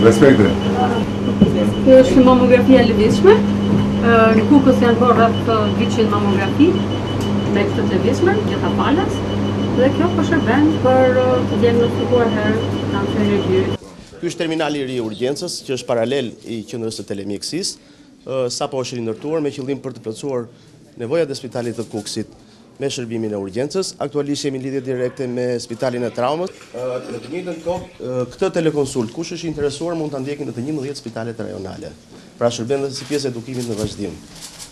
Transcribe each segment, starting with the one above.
Respekte. Kjo është mamografia e lëvizshme. Në Kukës janë bërë rreth 200 mamografi me këtë të lëvizshme, gjitha falas. Dhe kjo po shërben për të diagnostikuar herë kancerin e gjurit. Ky është terminali i ri i urgjencës, që është paralel i qendrës së telemjekësisë. Sapo është rindërtuar me qëllim për të plotësuar nevojat e spitalit të Kukësit me shërbimin e urgjencës. Aktualisht jemi në lidhje direkte me spitalin e traumës. Në të njëjtën kohë, këtë telekonsult, kush është interesuar mund ta ndjekin në të 11 spitalet rajonale. Pra shërben dhe si pjesë e edukimit në vazhdim.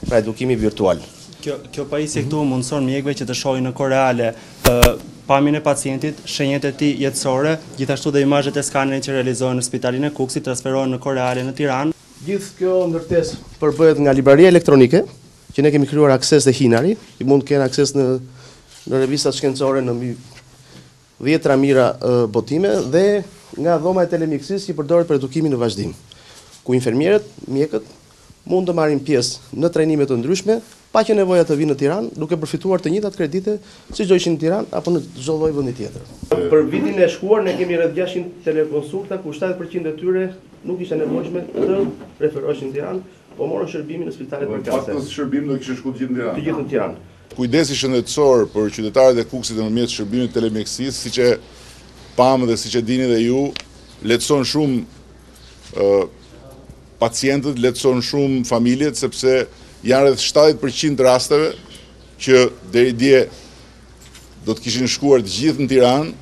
Pra edukimi virtual. Kjo pajisje këtu mundson mjekëve që të shohin në kohë reale pamjen e pacientit, shenjat e tij jetësore, gjithashtu dhe imazhet e skanerit që realizohen në spitalin e Kukësit transferohen në kohë reale në Tiranë. Gjithë kjo ndërtesë përbëhet nga libraria elektronike, që ne kemi krijuar akses dhe hinari, i mund të kenë akses në revistat shkencore në mbi 10 mira botime dhe nga dhoma e telemjekësisë që përdoret për edukimin në vazhdim, ku infermierët, mjekët mund të marrin pjesë në trajnime të ndryshme, pa që nevoja të vinë në Tiranë, duke përfituar të njëjtat kredite siç do ishin në Tiranë apo në çdo lloj vendi tjetër. Për vitin e shkuar ne kemi rreth 600 telekonsulta ku 70% e tyre nuk ishte nevojshme të referoheshin në Tiranë, po morën shërbimin në spitalet përkatëse. Fakti shërbim do kishte shkuar gjithë në Tiranë. Të gjithë në Tiranë. Kujdesi shëndetësor për qytetarët e Kukësit nëpërmjet shërbimit telemjekësisë, siç e pam dhe siç e dini dhe ju, lehtëson shumë pacientët, lehtëson shumë familjet, sepse janë rreth 70% të rasteve që deri dje do të kishin shkuar të gjithë në Tiranë,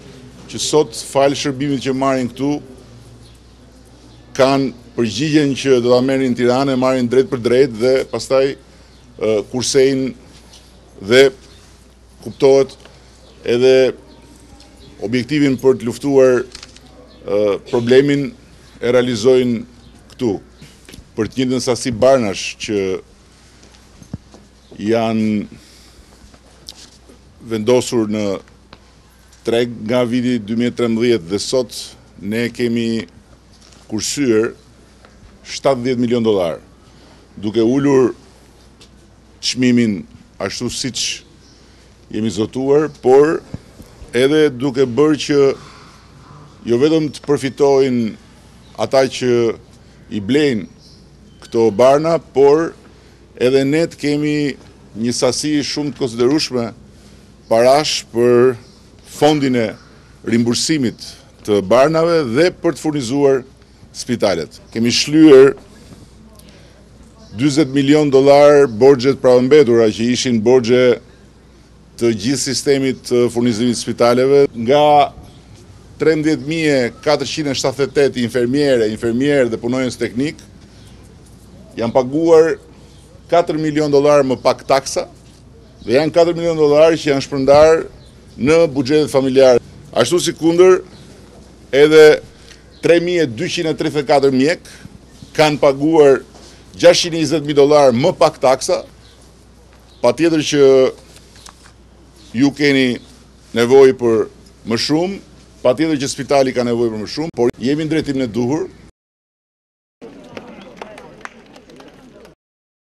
që sot falë shërbimit që marrin këtu, kanë përgjigjen që do ta merrin në Tiranë, marrin drejt për drejt dhe pastaj kursejnë dhe kuptohet edhe objektivin për të luftuar problemin e realizojnë këtu. Për të njëjtën sasi barnash që janë vendosur në treg nga viti 2013 dhe sot ne kemi kursyer $70 milion, duke ulur çmimin ashtu siç jemi zotuar, por edhe duke bërë që jo vetëm të përfitojnë ata që i blejnë këto barna, por edhe ne të kemi një sasi shumë të konsiderueshme parash për fondin e rimbursimit të barnave dhe për të furnizuar spitalet. Kemi shlyer $40 milion borxhet pravëmbetura që ishin borxhe të gjithë sistemit të furnizimit të spitaleve, nga 13.478 infermierë dhe punonjës teknik, janë paguar $4 milion më pak taksa dhe janë $4 milion që janë shpërndar në buxhetet familjare. Ashtu si kundër, edhe 3.234 mjek kanë paguar $620.000 më pak taksa. Patjetër që ju keni nevojë për më shumë, patjetër që spitali ka nevojë për më shumë, por jemi në drejtimin e duhur.